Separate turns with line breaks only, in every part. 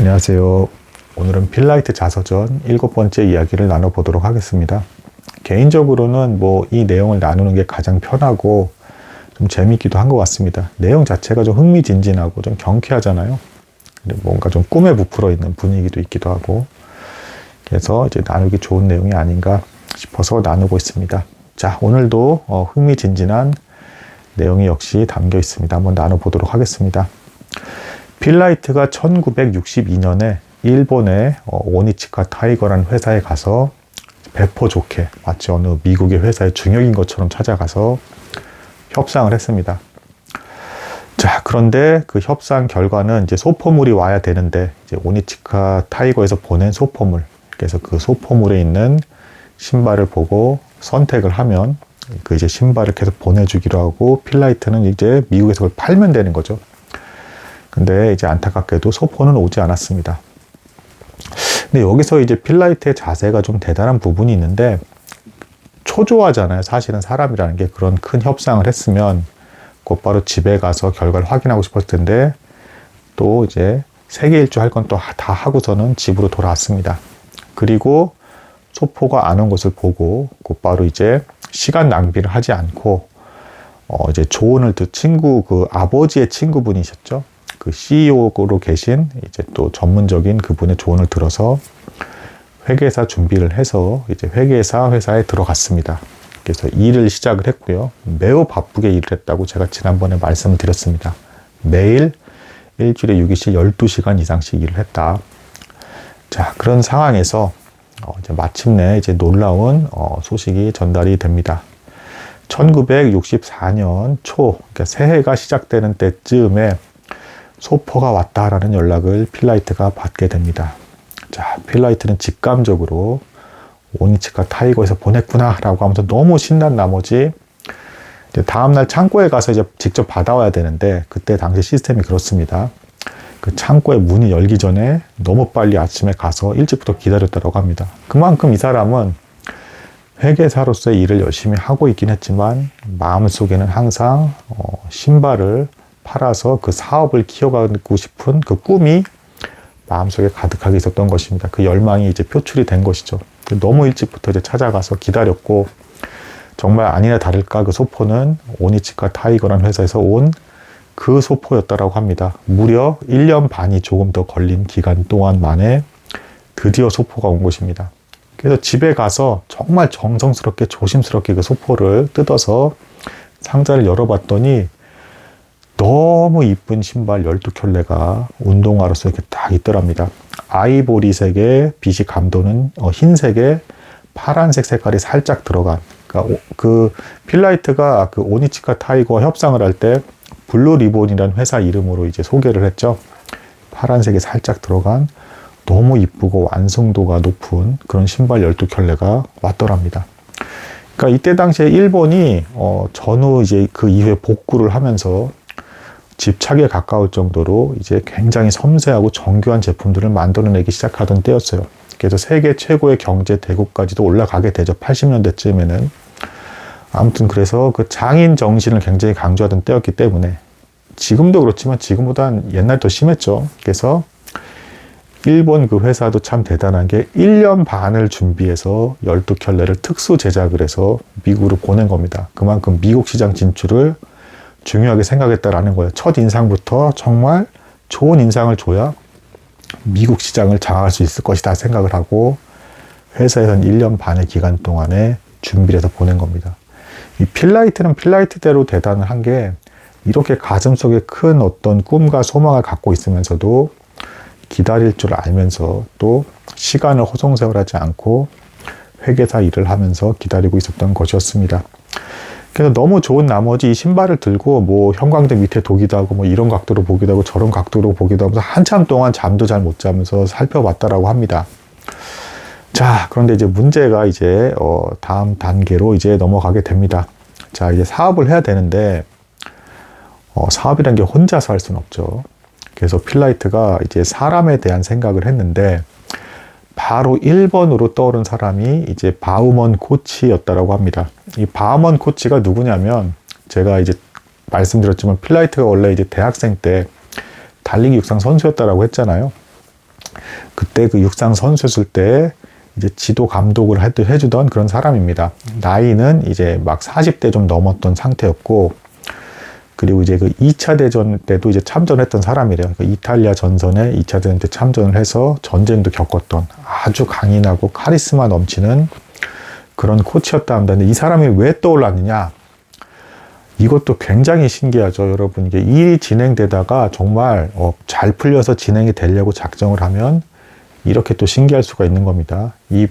안녕하세요. 오늘은 필라이트 자서전 7번째 이야기를 나눠보도록 하겠습니다. 개인적으로는 이 내용을 나누는 게 가장 편하고 좀 재밌기도 한 것 같습니다. 내용 자체가 좀 흥미진진하고 좀 경쾌하잖아요. 뭔가 좀 꿈에 부풀어 있는 분위기도 있기도 하고, 그래서 이제 나누기 좋은 내용이 아닌가 싶어서 나누고 있습니다. 자, 오늘도 흥미진진한 내용이 역시 담겨 있습니다. 한번 나눠보도록 하겠습니다. 필라이트가 1962년에 일본의 오니치카 타이거라는 회사에 가서 배포 좋게 마치 어느 미국의 회사의 중역인 것처럼 찾아가서 협상을 했습니다. 자, 그런데 그 협상 결과는 이제 소포물이 와야 되는데, 이제 오니치카 타이거에서 보낸 소포물, 그래서 그 소포물에 있는 신발을 보고 선택을 하면 그 이제 신발을 계속 보내주기로 하고, 필라이트는 이제 미국에서 그걸 팔면 되는 거죠. 근데 이제 안타깝게도 소포는 오지 않았습니다. 근데 여기서 이제 필라이트의 자세가 좀 대단한 부분이 있는데, 초조하잖아요. 사실은 사람이라는 게. 그런 큰 협상을 했으면 곧바로 집에 가서 결과를 확인하고 싶었을 텐데, 또 이제 세계 일주 할 건 또 다 하고서는 집으로 돌아왔습니다. 그리고 소포가 안 온 것을 보고 곧바로 이제 시간 낭비를 하지 않고 이제 조언을 친구, 그 아버지의 친구분이셨죠. 그 CEO로 계신 이제 또 전문적인 그분의 조언을 들어서 회계사 준비를 해서 이제 회사에 들어갔습니다. 그래서 일을 시작을 했고요. 매우 바쁘게 일을 했다고 제가 지난번에 말씀을 드렸습니다. 매일 일주일에 6일씩 12시간 이상씩 일을 했다. 자, 그런 상황에서 이제 마침내 이제 놀라운 소식이 전달이 됩니다. 1964년 초, 그러니까 새해가 시작되는 때쯤에 소포가 왔다라는 연락을 필라이트가 받게 됩니다. 자, 필라이트는 직감적으로 오니치카 타이거에서 보냈구나 라고 하면서 너무 신난 나머지 이제 다음날 창고에 가서 이제 직접 받아와야 되는데, 그때 당시 시스템이 그렇습니다. 그 창고의 문이 열기 전에 너무 빨리 아침에 가서 일찍부터 기다렸다고 합니다. 그만큼 이 사람은 회계사로서의 일을 열심히 하고 있긴 했지만 마음속에는 항상 신발을 팔아서 그 사업을 키워가고 싶은 그 꿈이 마음속에 가득하게 있었던 것입니다. 그 열망이 이제 표출이 된 것이죠. 너무 일찍부터 이제 찾아가서 기다렸고, 정말 아니나 다를까 그 소포는 오니치카 타이거라는 회사에서 온 그 소포였다라고 합니다. 무려 1년 반이 조금 더 걸린 기간 동안 만에 드디어 소포가 온 것입니다. 그래서 집에 가서 정말 정성스럽게 조심스럽게 그 소포를 뜯어서 상자를 열어봤더니 너무 이쁜 신발 12켤레가 운동화로서 이렇게 딱 있더랍니다. 아이보리색에 빛이 감도는 흰색에 파란색 색깔이 살짝 들어간, 그러니까 그 필라이트가 그 오니치카 타이거와 협상을 할 때 블루 리본이라는 회사 이름으로 이제 소개를 했죠. 파란색이 살짝 들어간 너무 이쁘고 완성도가 높은 그런 신발 12켤레가 왔더랍니다. 그러니까 이때 당시에 일본이 전후 이제 그 이후에 복구를 하면서 집착에 가까울 정도로 이제 굉장히 섬세하고 정교한 제품들을 만들어내기 시작하던 때였어요. 그래서 세계 최고의 경제 대국까지도 올라가게 되죠. 80년대쯤에는. 아무튼 그래서 그 장인 정신을 굉장히 강조하던 때였기 때문에, 지금도 그렇지만 지금보다는 옛날 더 심했죠. 그래서 일본 그 회사도 참 대단한 게 1년 반을 준비해서 12켤레를 특수 제작을 해서 미국으로 보낸 겁니다. 그만큼 미국 시장 진출을 중요하게 생각했다라는 거예요. 첫 인상부터 정말 좋은 인상을 줘야 미국 시장을 장악할 수 있을 것이다 생각을 하고, 회사에서는 1년 반의 기간 동안에 준비를 해서 보낸 겁니다. 이 필라이트는 필라이트대로 대단한 게, 이렇게 가슴속에 큰 어떤 꿈과 소망을 갖고 있으면서도 기다릴 줄 알면서 또 시간을 허송세월하지 않고 회계사 일을 하면서 기다리고 있었던 것이었습니다. 그래서 너무 좋은 나머지 이 신발을 들고 형광등 밑에 도기도 하고 이런 각도로 보기도 하고 저런 각도로 보기도 하면서 한참 동안 잠도 잘 못 자면서 살펴봤다라고 합니다. 자, 그런데 이제 문제가 이제 다음 단계로 이제 넘어가게 됩니다. 자, 이제 사업을 해야 되는데 사업이라는 게 혼자서 할 수는 없죠. 그래서 필라이트가 이제 사람에 대한 생각을 했는데, 바로 1번으로 떠오른 사람이 이제 바우먼 코치였다라고 합니다. 이 바우먼 코치가 누구냐면, 제가 이제 말씀드렸지만 필라이트가 원래 이제 대학생 때 달리기 육상 선수였다라고 했잖아요. 그때 그 육상 선수였을 때 이제 지도 감독을 해주던 그런 사람입니다. 나이는 이제 막 40대 좀 넘었던 상태였고, 그리고 이제 그 2차 대전 때도 이제 참전했던 사람이래요. 그 이탈리아 전선에 2차 대전 때 참전을 해서 전쟁도 겪었던 아주 강인하고 카리스마 넘치는 그런 코치였다 합니다. 근데 이 사람이 왜 떠올랐느냐? 이것도 굉장히 신기하죠, 여러분. 이게 일이 진행되다가 정말 잘 풀려서 진행이 되려고 작정을 하면 이렇게 또 신기할 수가 있는 겁니다. 이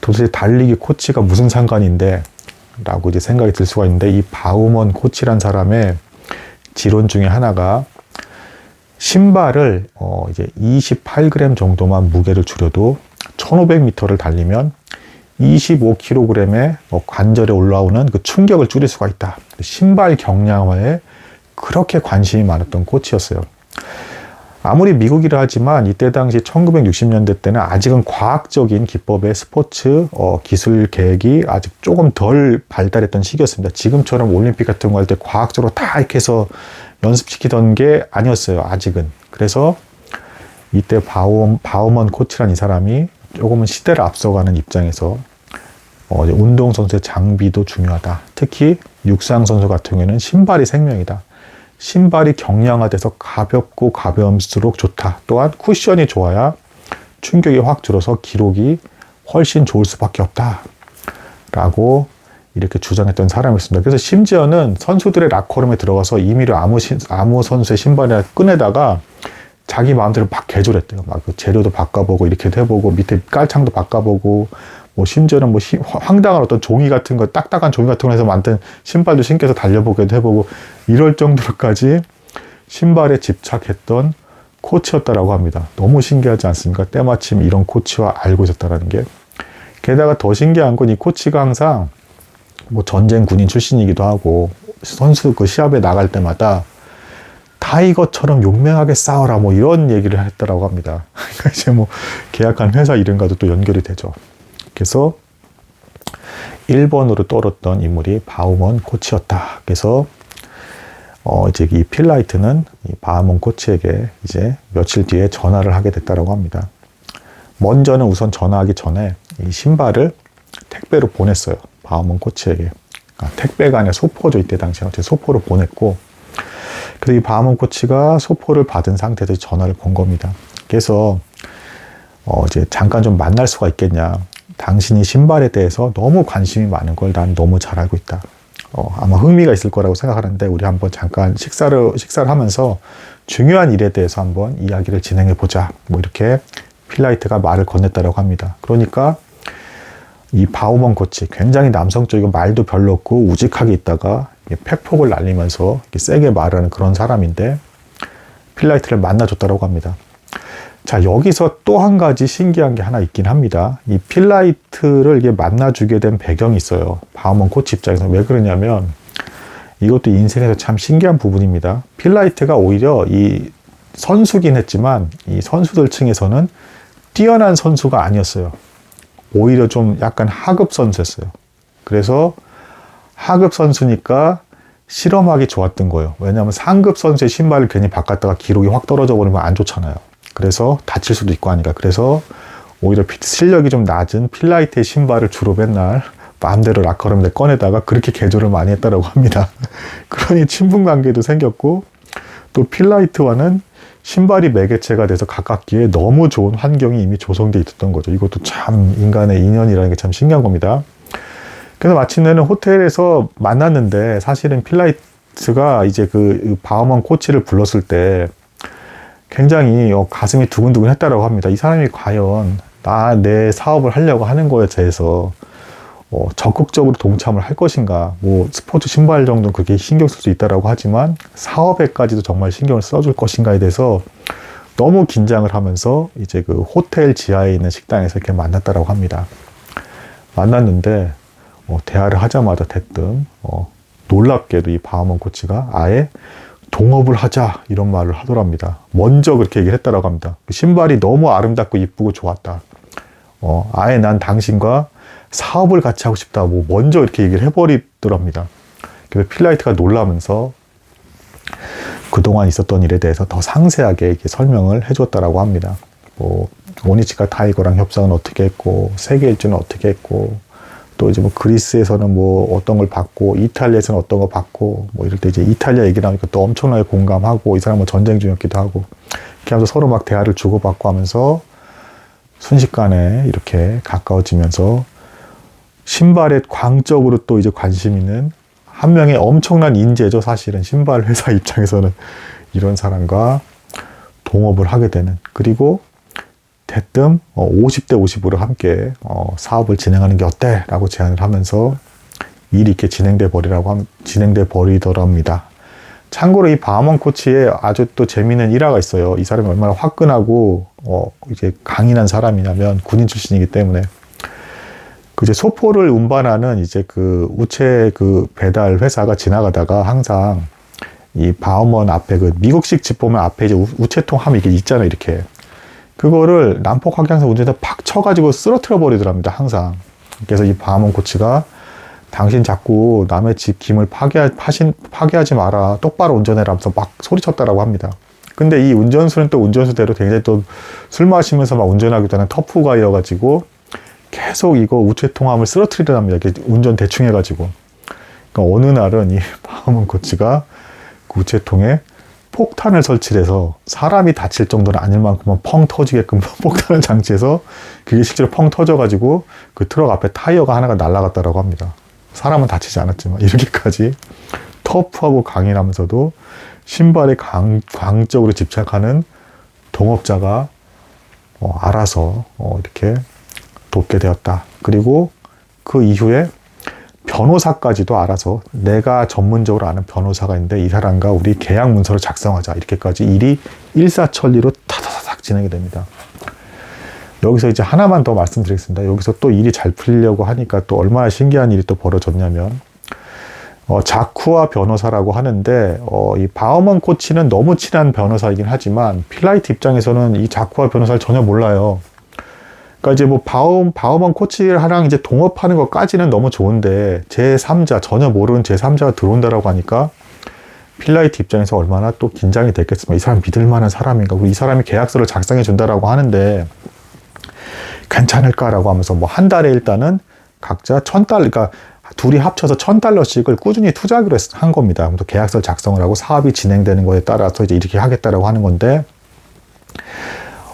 도대체 달리기 코치가 무슨 상관인데? 라고 이제 생각이 들 수가 있는데, 이 바우먼 코치란 사람의 지론 중에 하나가 신발을 이제 28g 정도만 무게를 줄여도 1500m를 달리면 25kg의 관절에 올라오는 그 충격을 줄일 수가 있다. 신발 경량화에 그렇게 관심이 많았던 코치였어요. 아무리 미국이라 하지만 이때 당시 1960년대 때는 아직은 과학적인 기법의 스포츠 기술 계획이 아직 조금 덜 발달했던 시기였습니다. 지금처럼 올림픽 같은 거 할 때 과학적으로 다 이렇게 해서 연습시키던 게 아니었어요, 아직은. 그래서 이때 바우먼 코치란 이 사람이 조금은 시대를 앞서가는 입장에서 운동선수의 장비도 중요하다. 특히 육상선수 같은 경우에는 신발이 생명이다. 신발이 경량화돼서 가볍고 가벼울수록 좋다. 또한 쿠션이 좋아야 충격이 확 줄어서 기록이 훨씬 좋을 수밖에 없다. 라고 이렇게 주장했던 사람이었습니다. 그래서 심지어는 선수들의 락커룸에 들어가서 임의로 아무 선수의 신발이나 꺼내다가 자기 마음대로 막 개조했대요. 막 그 재료도 바꿔보고 이렇게도 해보고 밑에 깔창도 바꿔보고 뭐 심지어는 뭐 황당한 어떤 종이 같은 거, 딱딱한 종이 같은 거 해서 만든 신발도 신겨서 달려보기도 해보고 이럴 정도로까지 신발에 집착했던 코치였다라고 합니다. 너무 신기하지 않습니까? 때마침 이런 코치와 알고 있었다라는 게. 게다가 더 신기한 건 이 코치가 항상 뭐 전쟁 군인 출신이기도 하고 선수 그 시합에 나갈 때마다 타이거처럼 용맹하게 싸워라 뭐 이런 얘기를 했다라고 합니다. 그러니까 이제 뭐 계약한 회사 이름과도 또 연결이 되죠. 그래서 1번으로 떠올랐던 인물이 바우먼 코치였다. 그래서 이제 이 필라이트는 이 바우먼 코치에게 이제 며칠 뒤에 전화를 하게 됐다라고 합니다. 먼저는 우선 전화하기 전에 이 신발을 택배로 보냈어요. 바우먼 코치에게. 택배가 아니라 소포죠. 이때 당시에 소포를 보냈고, 그래서 이 바우먼 코치가 소포를 받은 상태에서 전화를 건 겁니다. 그래서 이제 잠깐 좀 만날 수가 있겠냐. 당신이 신발에 대해서 너무 관심이 많은 걸 난 너무 잘 알고 있다. 아마 흥미가 있을 거라고 생각하는데 우리 한번 잠깐 식사를 하면서 중요한 일에 대해서 한번 이야기를 진행해 보자. 뭐 이렇게 필라이트가 말을 건넸다라고 합니다. 그러니까 이 바우먼 코치 굉장히 남성적이고 말도 별로 없고 우직하게 있다가 팩폭을 날리면서 세게 말하는 그런 사람인데 필라이트를 만나줬다라고 합니다. 자, 여기서 또 한 가지 신기한 게 하나 있긴 합니다. 이 필라이트를 이게 만나주게 된 배경이 있어요. 바우먼 코치 입장에서. 왜 그러냐면 이것도 인생에서 참 신기한 부분입니다. 필라이트가 오히려 이 선수긴 했지만 이 선수들 층에서는 뛰어난 선수가 아니었어요. 오히려 좀 약간 하급 선수였어요. 그래서 하급 선수니까 실험하기 좋았던 거예요. 왜냐하면 상급 선수의 신발을 괜히 바꿨다가 기록이 확 떨어져 버리면 안 좋잖아요. 그래서 다칠 수도 있고 하니까. 그래서 오히려 실력이 좀 낮은 필라이트의 신발을 주로 맨날 마음대로 락커룸에 꺼내다가 그렇게 개조를 많이 했다고 합니다. 그러니 친분 관계도 생겼고 또 필라이트와는 신발이 매개체가 돼서 가깝기에 너무 좋은 환경이 이미 조성되어 있었던 거죠. 이것도 참 인간의 인연이라는 게 참 신기한 겁니다. 그래서 마침내는 호텔에서 만났는데 사실은 필라이트가 이제 그 바우먼 코치를 불렀을 때 굉장히 가슴이 두근두근 했다라고 합니다. 이 사람이 과연 내 사업을 하려고 하는 거에 대해서 적극적으로 동참을 할 것인가. 뭐 스포츠 신발 정도는 그렇게 신경 쓸 수 있다라고 하지만 사업에까지도 정말 신경을 써줄 것인가에 대해서 너무 긴장을 하면서 이제 그 호텔 지하에 있는 식당에서 이렇게 만났다라고 합니다. 만났는데 대화를 하자마자 대뜸 놀랍게도 이 바우먼 코치가 아예 동업을 하자 이런 말을 하더랍니다. 먼저 그렇게 얘기를 했다라고 합니다. 신발이 너무 아름답고 이쁘고 좋았다. 아예 난 당신과 사업을 같이 하고 싶다고 먼저 이렇게 얘기를 해버리더랍니다. 그래서 필라이트가 놀라면서 그동안 있었던 일에 대해서 더 상세하게 이렇게 설명을 해줬다라고 합니다. 뭐 오니치카 타이거랑 협상은 어떻게 했고, 세계 일주는 어떻게 했고, 또 이제 뭐 그리스에서는 뭐 어떤 걸 받고, 이탈리아에서는 어떤 거 받고, 뭐 이럴 때 이제 이탈리아 얘기 나오니까 또 엄청나게 공감하고, 이 사람은 전쟁 중이었기도 하고, 이렇게 하면서 서로 막 대화를 주고받고 하면서 순식간에 이렇게 가까워지면서 신발에 광적으로 또 이제 관심 있는 한 명의 엄청난 인재죠. 사실은 신발 회사 입장에서는 이런 사람과 동업을 하게 되는, 그리고 대뜸 50대 50으로 함께 사업을 진행하는 게 어때? 라고 제안을 하면서 일이 이렇게 진행돼 버리더랍니다. 참고로 이 바하먼 코치의 아주 또 재미있는 일화가 있어요. 이 사람이 얼마나 화끈하고 이제 강인한 사람이냐면 군인 출신이기 때문에 그 이제 소포를 운반하는 이제 그 우체 그 배달 회사가 지나가다가 항상 이 바하먼 앞에 그 미국식 집 보면 앞에 이제 우체통 하면 이게 있잖아요. 이렇게 그거를 난폭하게 항상 운전자 팍 쳐가지고 쓰러뜨려 버리더랍니다. 항상. 그래서 이 바하먼 코치가 당신 자꾸 남의 집 김을 파괴하지 마라. 똑바로 운전해라 하면서 막 소리쳤다라고 합니다. 근데 이 운전수는 또 운전수대로 굉장히 또 술 마시면서 막 운전하기도 하는 터프가이여가지고 계속 이거 우체통함을 쓰러뜨리더랍니다. 이렇게 운전 대충 해가지고. 그러니까 어느 날은 이 바하먼 코치가 그 우체통에 폭탄을 설치해서 사람이 다칠 정도는 아닐 만큼만 펑 터지게끔 폭탄을 장치해서 그게 실제로 펑 터져가지고 그 트럭 앞에 타이어가 하나가 날아갔다라고 합니다. 사람은 다치지 않았지만 이렇게까지 터프하고 강인하면서도 신발에 광적으로 집착하는 동업자가 알아서 이렇게 돕게 되었다. 그리고 그 이후에 변호사까지도 알아서 내가 전문적으로 아는 변호사가 있는데 이 사람과 우리 계약 문서를 작성하자. 이렇게까지 일이 일사천리로 타다닥 진행이 됩니다. 여기서 이제 하나만 더 말씀드리겠습니다. 여기서 또 일이 잘 풀리려고 하니까 또 얼마나 신기한 일이 또 벌어졌냐면 자쿠아 변호사라고 하는데 이 바하먼 코치는 너무 친한 변호사이긴 하지만 필라이트 입장에서는 이 자쿠아 변호사를 전혀 몰라요. 그러니까 이제 뭐 바하먼 코치랑 이제 동업하는 것까지는 너무 좋은데 제3자 전혀 모르는 제3자가 들어온다라고 하니까 필라이트 입장에서 얼마나 또 긴장이 됐겠습니까? 이 사람 믿을 만한 사람인가? 그리고 이 사람이 계약서를 작성해 준다라고 하는데 괜찮을까라고 하면서 뭐 한 달에 일단은 각자 $1,000, 그러니까 둘이 합쳐서 $1,000씩을 꾸준히 투자하기로 한 겁니다. 또 계약서를 작성을 하고 사업이 진행되는 거에 따라서 이제 이렇게 하겠다라고 하는 건데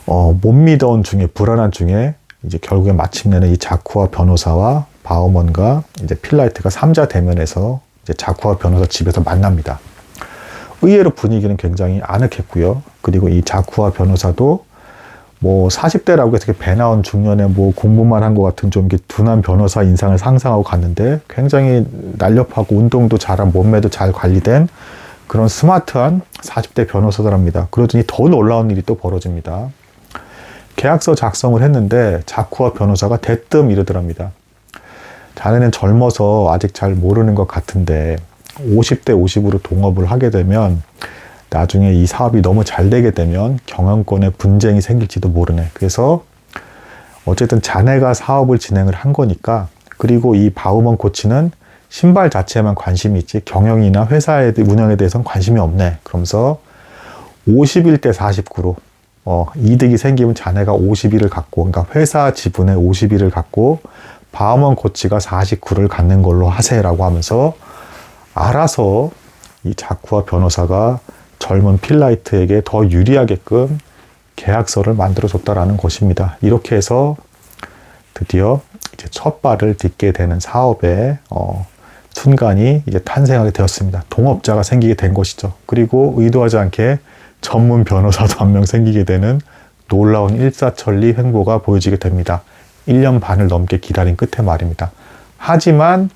못 믿어온 중에 불안한 중에 이제 결국에 마침내는 이 자쿠아 변호사와 바하먼과 이제 필라이트가 3자 대면에서 이제 자쿠아 변호사 집에서 만납니다. 의외로 분위기는 굉장히 아늑했고요. 그리고 이 자쿠아 변호사도 뭐 40대라고 해서 배 나온 중년에 뭐 공부만 한 것 같은 좀 이렇게 둔한 변호사 인상을 상상하고 갔는데 굉장히 날렵하고 운동도 잘한 몸매도 잘 관리된 그런 스마트한 40대 변호사더랍니다. 그러더니 더 놀라운 일이 또 벌어집니다. 계약서 작성을 했는데 자쿠아 변호사가 대뜸 이러더랍니다. 자네는 젊어서 아직 잘 모르는 것 같은데 50대 50으로 동업을 하게 되면 나중에 이 사업이 너무 잘 되게 되면 경영권에 분쟁이 생길지도 모르네. 그래서 어쨌든 자네가 사업을 진행을 한 거니까 그리고 이 바하먼 코치는 신발 자체에만 관심이 있지 경영이나 회사의 운영에 대해서는 관심이 없네. 그러면서 51대 49로 이득이 생기면 자네가 51을 갖고, 그러니까 회사 지분의 51을 갖고 바하먼 코치가 49를 갖는 걸로 하세요라고 하면서 알아서 이 자쿠아 변호사가 젊은 필라이트에게 더 유리하게끔 계약서를 만들어줬다라는 것입니다. 이렇게 해서 드디어 이제 첫 발을 딛게 되는 사업의 순간이 이제 탄생하게 되었습니다. 동업자가 생기게 된 것이죠. 그리고 의도하지 않게 전문 변호사도 한 명 생기게 되는 놀라운 일사천리 횡보가 보여지게 됩니다. 1년 반을 넘게 기다린 끝에 말입니다. 하지만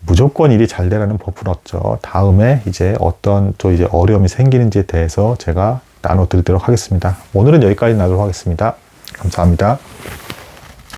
무조건 일이 잘 되라는 법은 없죠. 다음에 이제 어떤 또 이제 어려움이 생기는지에 대해서 제가 나눠드리도록 하겠습니다. 오늘은 여기까지 나누도록 하겠습니다. 감사합니다.